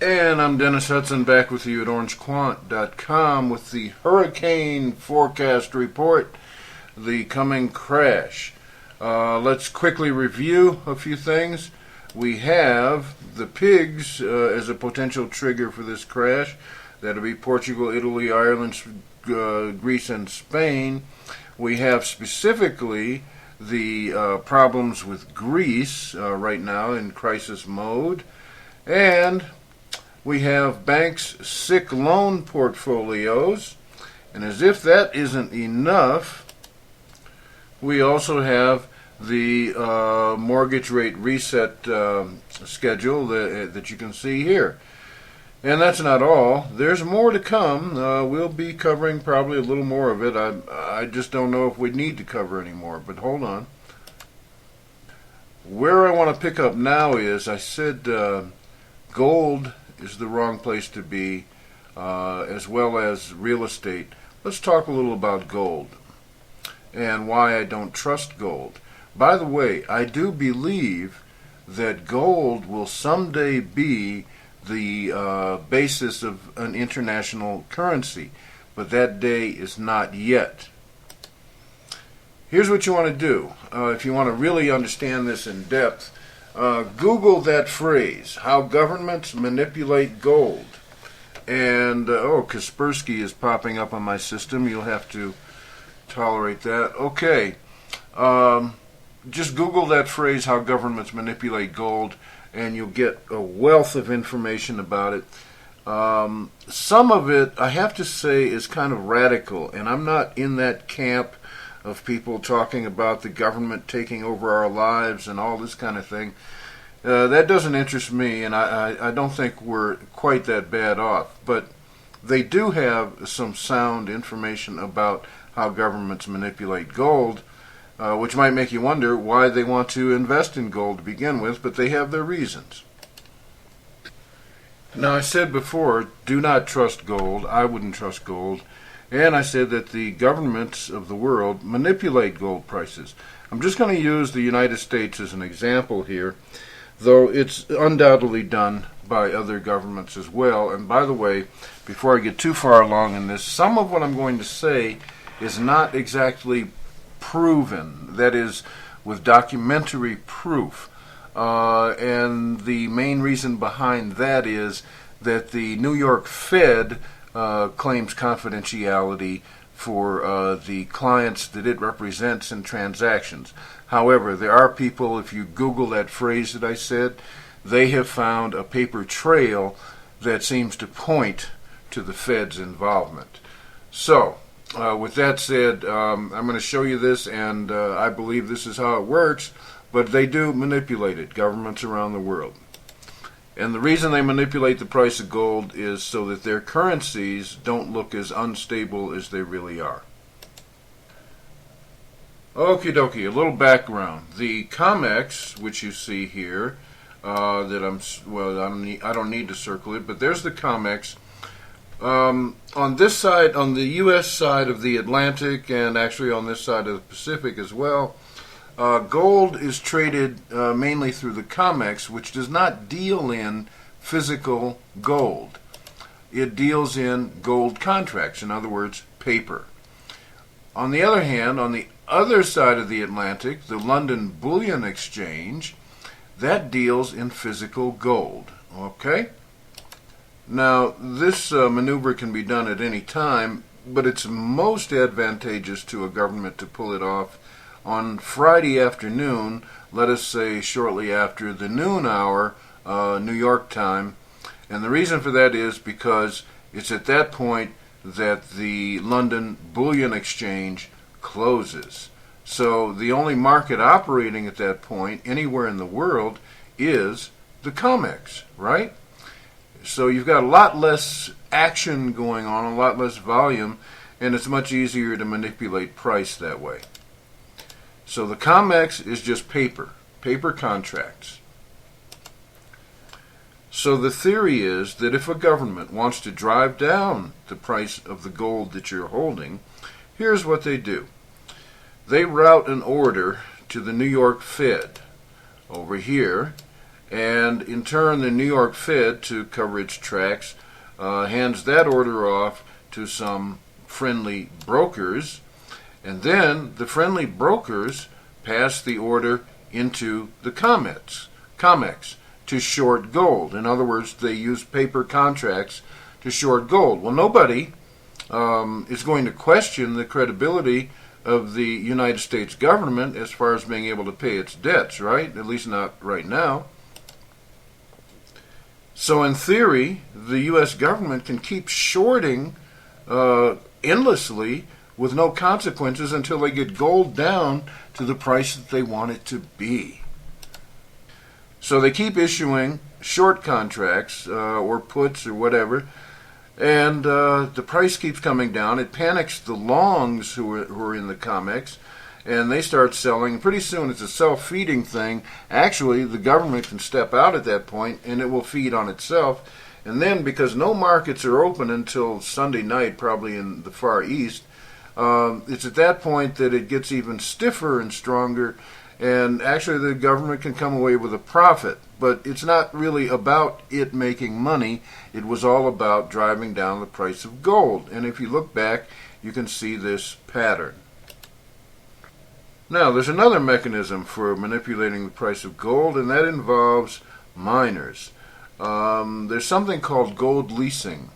And I'm Dennis Hudson, back with you at orangequant.com with the hurricane forecast report, the coming crash. Let's quickly review a few things. We have the pigs as a potential trigger for this crash. That'll be Portugal, Italy, Ireland, Greece, and Spain. We have specifically the problems with Greece right now in crisis mode. And we have banks' sick loan portfolios. And as if that isn't enough, we also have the mortgage rate reset schedule that you can see here. And that's not all. There's more to come. We'll be covering probably a little more of it. I just don't know if we need to cover any more, but hold on. Where I want to pick up now is, I said gold is the wrong place to be, as well as real estate. Let's talk a little about gold and why I don't trust gold. By the way, I do believe that gold will someday be the basis of an international currency, but that day is not yet. Here's what you want to do. If you want to really understand this in depth, Google that phrase, how governments manipulate gold. And, Kaspersky is popping up on my system. You'll have to tolerate that. Okay. Just Google that phrase, how governments manipulate gold, and you'll get a wealth of information about it. Some of it, I have to say, is kind of radical, and I'm not in that camp of people talking about the government taking over our lives and all this kind of thing. That doesn't interest me, and I don't think we're quite that bad off. But they do have some sound information about how governments manipulate gold, which might make you wonder why they want to invest in gold to begin with, but they have their reasons. Now, I said before, do not trust gold. I wouldn't trust gold. And I said that the governments of the world manipulate gold prices. I'm just going to use the United States as an example here, though it's undoubtedly done by other governments as well. And by the way, before I get too far along in this, some of what I'm going to say is not exactly proven, that is, with documentary proof. And the main reason behind that is that the New York Fed claims confidentiality for the clients that it represents in transactions. However, there are people, if you Google that phrase that I said, they have found a paper trail that seems to point to the Fed's involvement. So, with that said, I'm going to show you this, and I believe this is how it works, but they do manipulate it, governments around the world. And the reason they manipulate the price of gold is so that their currencies don't look as unstable as they really are. Okie dokie, a little background. The COMEX, which you see here, I don't need to circle it, but there's the COMEX. On this side, on the U.S. side of the Atlantic, and actually on this side of the Pacific as well, gold is traded mainly through the COMEX, which does not deal in physical gold. It deals in gold contracts, in other words, paper. On the other hand, on the other side of the Atlantic, the London Bullion Exchange, that deals in physical gold. Okay? Now, this maneuver can be done at any time, but it's most advantageous to a government to pull it off on Friday afternoon, let us say shortly after the noon hour, New York time. And the reason for that is because it's at that point that the London Bullion Exchange closes. So the only market operating at that point anywhere in the world is the COMEX, right? So you've got a lot less action going on, a lot less volume, and it's much easier to manipulate price that way. So the COMEX is just paper contracts. So the theory is that if a government wants to drive down the price of the gold that you're holding, here's what they do. They route an order to the New York Fed over here, And in turn, the New York Fed, to cover its tracks, hands that order off to some friendly brokers, and then the friendly brokers pass the order into the COMEX to short gold. In other words, they use paper contracts to short gold. Well, nobody is going to question the credibility of the United States government as far as being able to pay its debts, right? At least not right now. So in theory, the U.S. government can keep shorting endlessly with no consequences until they get gold down to the price that they want it to be. So they keep issuing short contracts or puts or whatever, and the price keeps coming down. It panics the longs who are in the COMEX, and they start selling. Pretty soon it's a self-feeding thing. Actually, the government can step out at that point, and it will feed on itself. And then, because no markets are open until Sunday night, probably in the Far East, it's at that point that it gets even stiffer and stronger, and actually the government can come away with a profit. But it's not really about it making money. It was all about driving down the price of gold. And if you look back, you can see this pattern. Now, there's another mechanism for manipulating the price of gold, and that involves miners. There's something called gold leasing.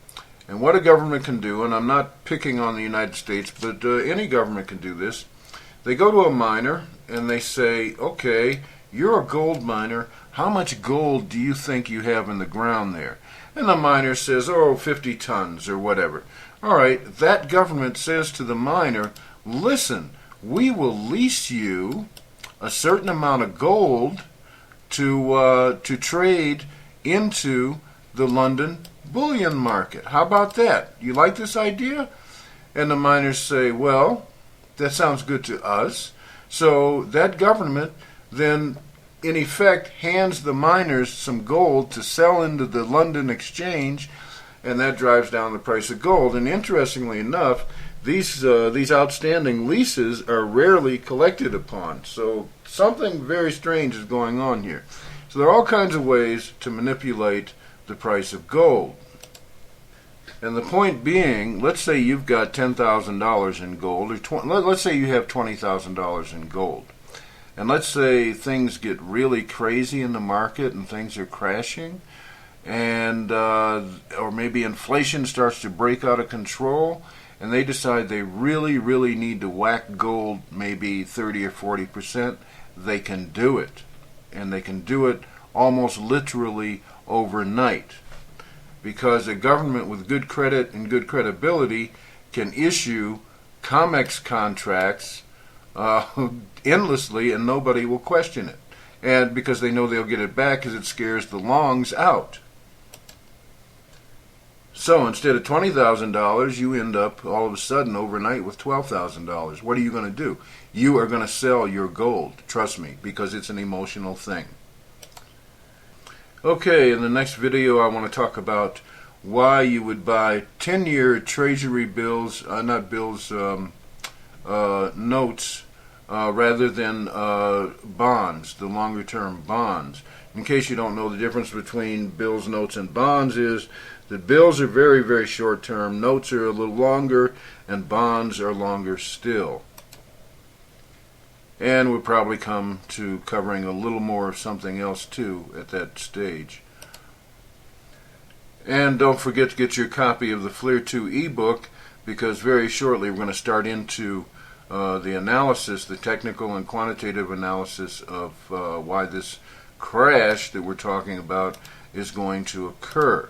And what a government can do, and I'm not picking on the United States, but any government can do this. They go to a miner and they say, okay, you're a gold miner. How much gold do you think you have in the ground there? And the miner says, oh, 50 tons or whatever. All right, that government says to the miner, listen, we will lease you a certain amount of gold to trade into the London bullion market. How about that? You like this idea? And the miners say, well, that sounds good to us. So that government then, in effect, hands the miners some gold to sell into the London exchange, and that drives down the price of gold. And interestingly enough, these outstanding leases are rarely collected upon. So something very strange is going on here. So there are all kinds of ways to manipulate the price of gold. And the point being, let's say you've got $10,000 in gold, or let's say you have $20,000 in gold. And let's say things get really crazy in the market and things are crashing, and or maybe inflation starts to break out of control, and they decide they really need to whack gold maybe 30 or 40%, they can do it. And they can do it almost literally overnight. Because a government with good credit and good credibility can issue COMEX contracts endlessly and nobody will question it. And because they know they'll get it back because it scares the longs out. So instead of $20,000, you end up all of a sudden overnight with $12,000. What are you going to do? You are going to sell your gold, trust me, because it's an emotional thing. Okay, in the next video I want to talk about why you would buy 10-year treasury bills, notes, rather than bonds, the longer-term bonds. In case you don't know, the difference between bills, notes, and bonds is that bills are very short-term, notes are a little longer, and bonds are longer still. And we'll probably come to covering a little more of something else too at that stage. And don't forget to get your copy of the FLIR 2 ebook, because very shortly we're going to start into the analysis, the technical and quantitative analysis of why this crash that we're talking about is going to occur.